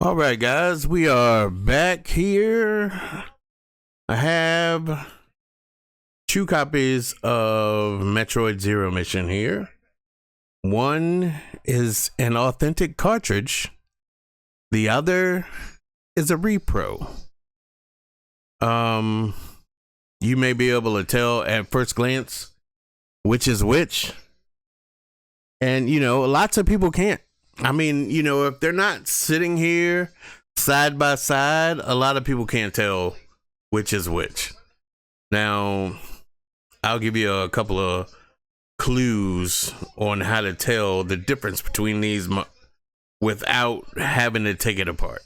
All right, guys, we are back here. I have two copies of Metroid Zero Mission here. One is an authentic cartridge. The other is a repro. You may be able to tell at first glance which is which. And, lots of people can't. I mean, if they're not sitting here side by side, a lot of people can't tell which is which. Now, I'll give you a couple of clues on how to tell the difference between these without having to take it apart.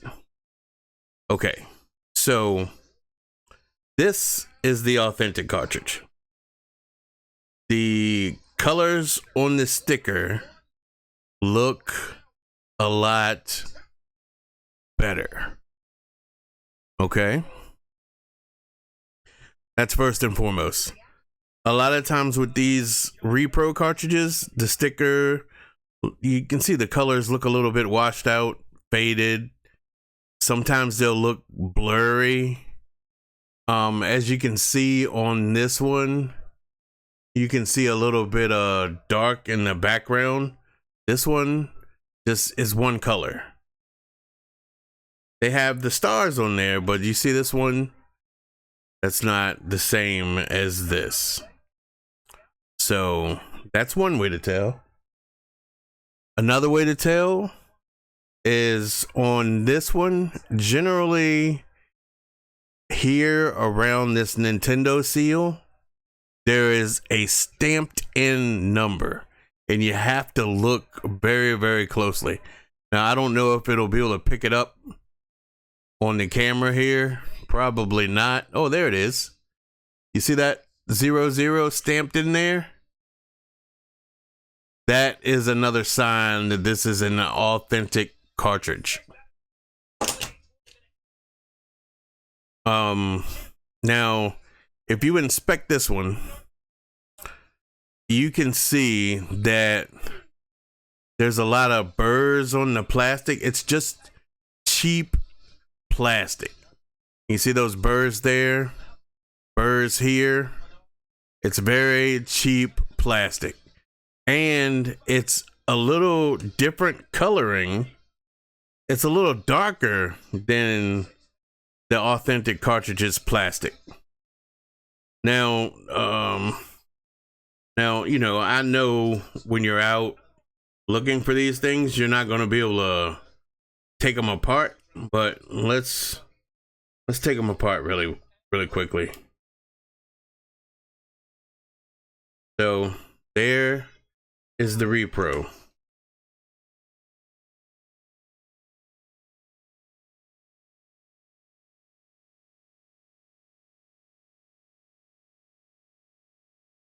Okay, so this is the authentic cartridge. The colors on the sticker look a lot better. Okay? That's first and foremost. A lot of times with these repro cartridges, the sticker, you can see the colors look a little bit washed out, faded. Sometimes they'll look blurry. As you can see on this one, you can see a little bit dark in the background. This one just is one color. They have the stars on there, but you see this one? That's not the same as this. So that's one way to tell. Another way to tell is on this one, generally here around this Nintendo seal, there is a stamped in number. And you have to look very, very closely. Now, I don't know if it'll be able to pick it up on the camera here. Probably not. Oh, there it is. You see that 00 stamped in there? That is another sign that this is an authentic cartridge. Now, if you inspect this one, you can see that there's a lot of burrs on the plastic. It's just cheap plastic. You see those burrs there? Burrs here. It's very cheap plastic. And it's a little different coloring. It's a little darker than the authentic cartridge's plastic. Now, I know when you're out looking for these things, you're not going to be able to take them apart, but let's take them apart really, really quickly. So there is the repro.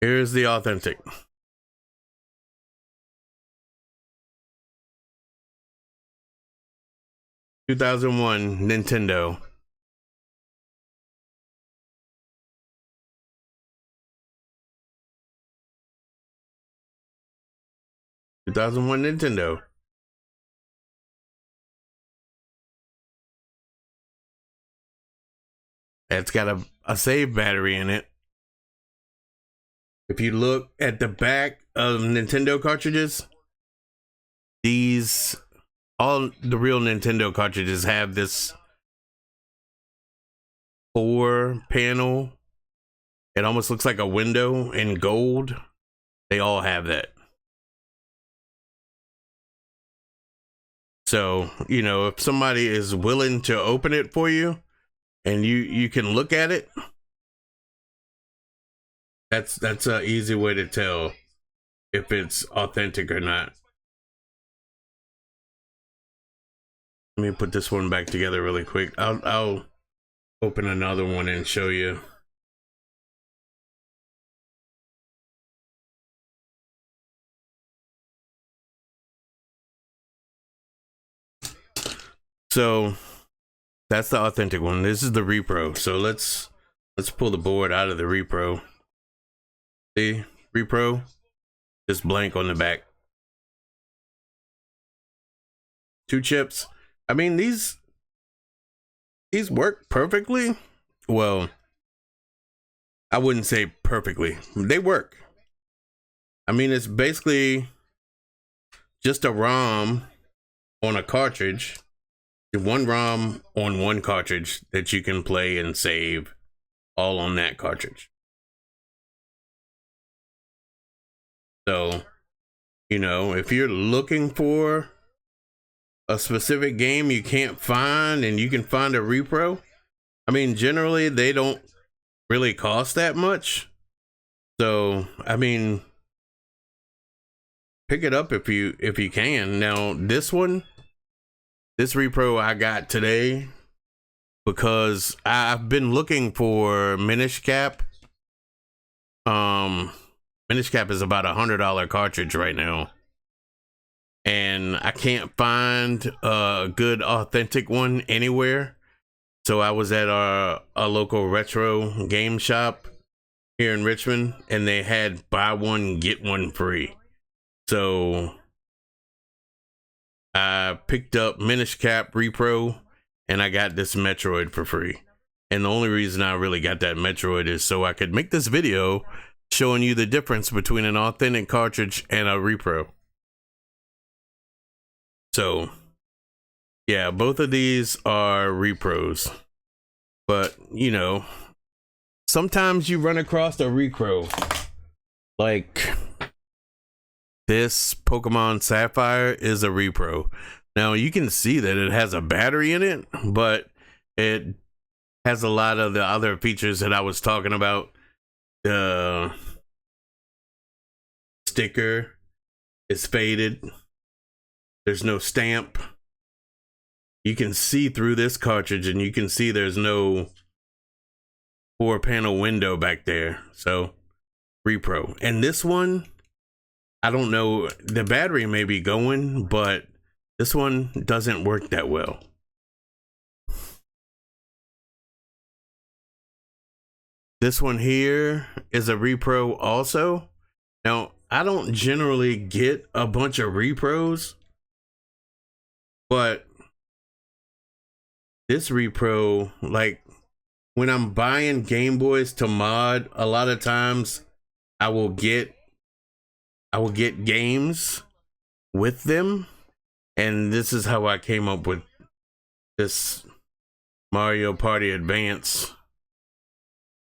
Here's the authentic. (2001) Nintendo. (2001) Nintendo. It's got a save battery in it. If you look at the back of Nintendo cartridges, all the real Nintendo cartridges have this 4-panel. It almost looks like a window in gold. They all have that. So, if somebody is willing to open it for you and you can look at it, that's an easy way to tell if it's authentic or not. Let me put this one back together really quick. I'll open another one and show you. So that's the authentic one. This is the repro. So let's pull the board out of the repro. See, repro, just blank on the back. 2 chips. I mean, these work perfectly. Well, I wouldn't say perfectly. They work. I mean, it's basically just a ROM on a cartridge. One ROM on one cartridge that you can play and save all on that cartridge. So, you know, if you're looking for a specific game you can't find and you can find a repro, I mean, generally they don't really cost that much. So, I mean, pick it up if you can. Now, this repro I got today because I've been looking for Minish Cap. Minish Cap is about $100 cartridge right now, and I can't find a good authentic one anywhere. So I was at a local retro game shop here in Richmond, and they had buy one get one free. So I picked up Minish Cap repro, and I got this Metroid for free. And the only reason I really got that Metroid is so I could make this video showing you the difference between an authentic cartridge and a repro. So, yeah, both of these are repros. But, you know, sometimes you run across a repro. Like, this Pokemon Sapphire is a repro. Now, you can see that it has a battery in it, but it has a lot of the other features that I was talking about. The sticker is faded. There's no stamp. You can see through this cartridge, and you can see there's no 4-panel window back there. So, repro. And this one, I don't know, the battery may be going, but this one doesn't work that well. This one here is a repro also. Now, I don't generally get a bunch of repros, but this repro, like when I'm buying Game Boys to mod, a lot of times I will get games with them, and this is how I came up with this Mario Party Advance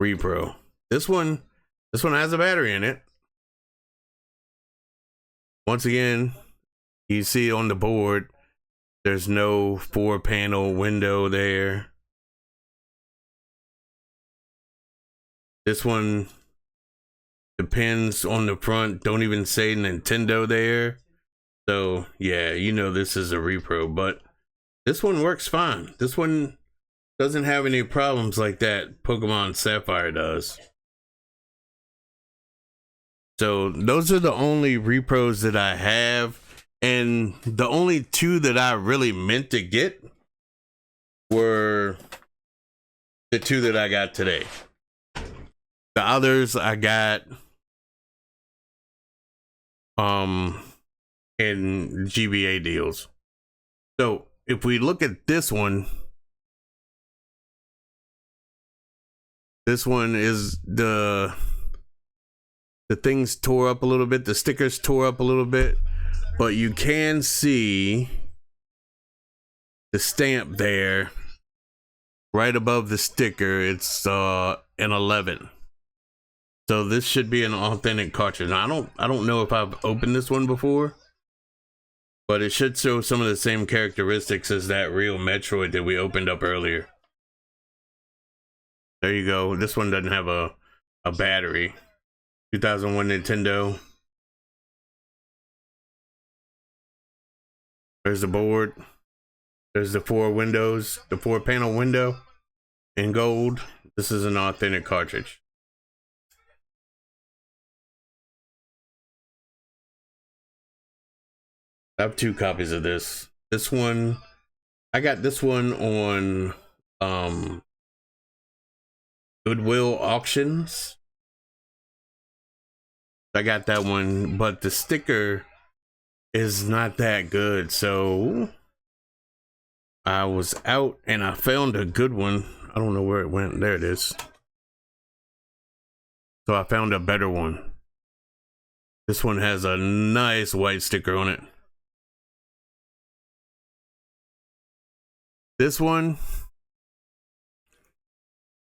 repro. This one has a battery in it. Once again, you see on the board, there's no 4-panel window there. This one, the pins on the front don't even say Nintendo there. So yeah, you know this is a repro, but this one works fine. This one doesn't have any problems like that Pokemon Sapphire does. So those are the only repros that I have, and the only two that I really meant to get were the two that I got today. The others I got in GBA deals. So if we look at this one is the things tore up a little bit, the stickers tore up a little bit, but you can see the stamp there right above the sticker. It's an 11. So this should be an authentic cartridge. Now, I don't know if I've opened this one before, but it should show some of the same characteristics as that real Metroid that we opened up earlier. There you go. This one doesn't have a battery. 2001 Nintendo. There's the board. There's the 4 windows, the 4-panel window in gold. This is an authentic cartridge. I have 2 copies of this. This one, I got this one on Goodwill auctions. I got that one, but the sticker is not that good. So I was out and I found a good one. I don't know where it went. There it is. So I found a better one. This one has a nice white sticker on it. This one,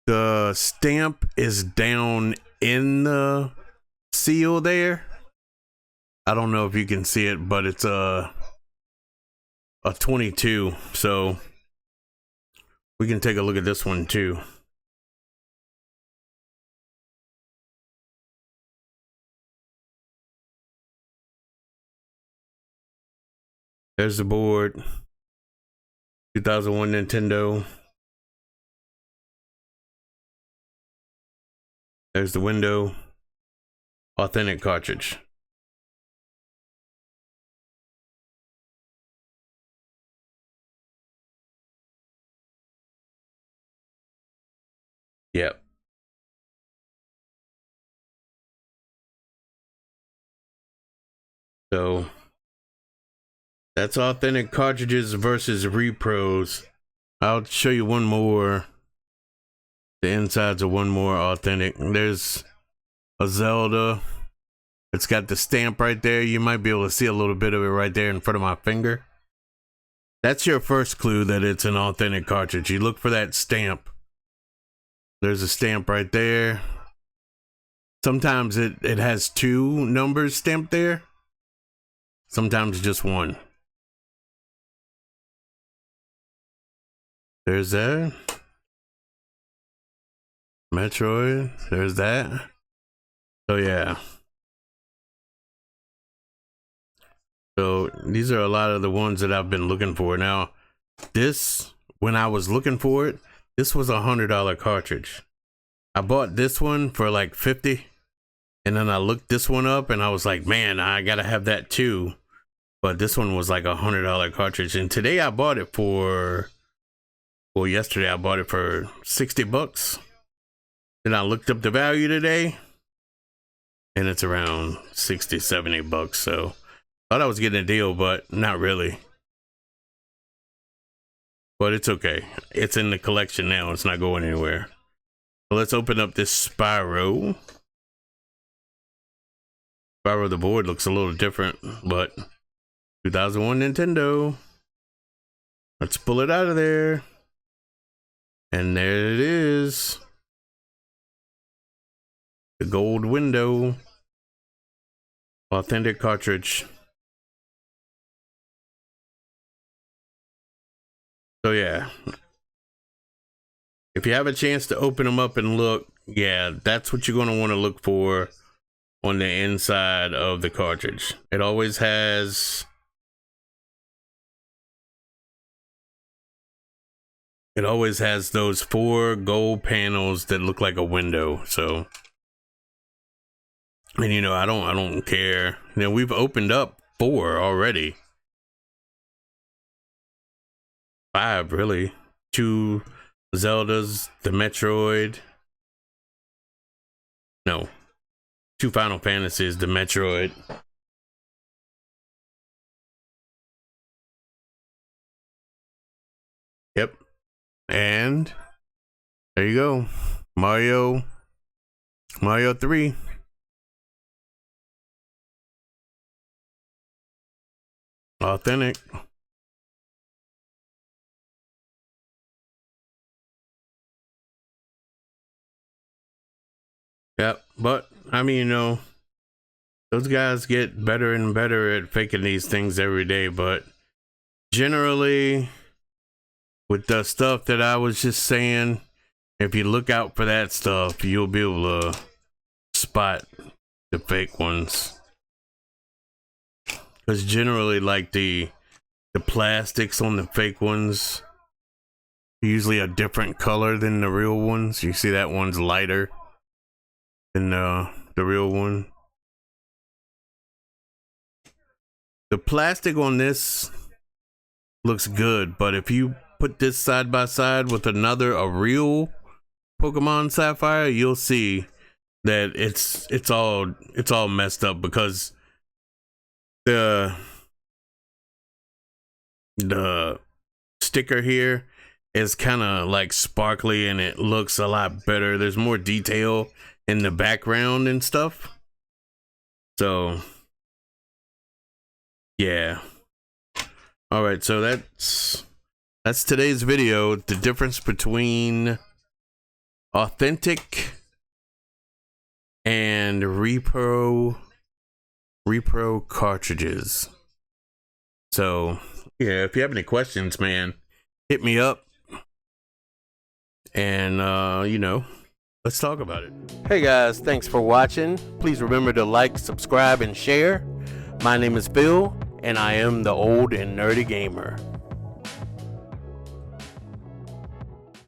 the stamp is down in the seal there. I don't know if you can see it, but it's a 22. So we can take a look at this one too. There's the board. 2001 Nintendo. There's the window. Authentic cartridge. Yep. So that's authentic cartridges versus repros. I'll show you one more. The insides are one more authentic. There's a Zelda. It's got the stamp right there. You might be able to see a little bit of it right there in front of my finger. That's your first clue that it's an authentic cartridge. You look for that stamp. There's a stamp right there. Sometimes it has 2 numbers stamped there. Sometimes just 1. There's that. Metroid. There's that. So yeah. So these are a lot of the ones that I've been looking for. Now, this, when I was looking for it, this was $100 cartridge. I bought this one for like 50, and then I looked this one up and I was like, man, I gotta have that too. But this one was like $100 cartridge, and today I bought it for, well, yesterday I bought it for 60 bucks. Then I looked up the value today, and it's around 60, 70 bucks. So thought I was getting a deal, but not really. But it's okay. It's in the collection now. It's not going anywhere. So let's open up this Spyro. Spyro, the board looks a little different, but 2001 Nintendo. Let's pull it out of there. And there it is. The gold window. Authentic cartridge. So yeah, if you have a chance to open them up and look, yeah, that's what you're going to want to look for on the inside of the cartridge. It always has those 4 gold panels that look like a window. So, and you know, I don't care. You know, we've opened up 4 already. 5 really. 2 Zeldas, the Metroid. No. 2 Final Fantasies, the Metroid. Yep. And there you go. Mario 3. Authentic. Yep, but I mean, you know, those guys get better and better at faking these things every day, but generally with the stuff that I was just saying, if you look out for that stuff, you'll be able to spot the fake ones. Because generally, like the plastics on the fake ones are usually a different color than the real ones. You see that one's lighter than the real one. The plastic on this looks good, but if you put this side by side with a real Pokemon Sapphire, you'll see that it's all messed up, because the sticker here is kind of like sparkly and it looks a lot better. There's more detail in the background and stuff. So yeah. All right, so that's today's video. The difference between authentic and repro cartridges. So yeah, if you have any questions, man, hit me up and you know, let's talk about it. Hey guys, thanks for watching. Please remember to like, subscribe, and share. My name is Phil, and I am the Old and Nerdy Gamer.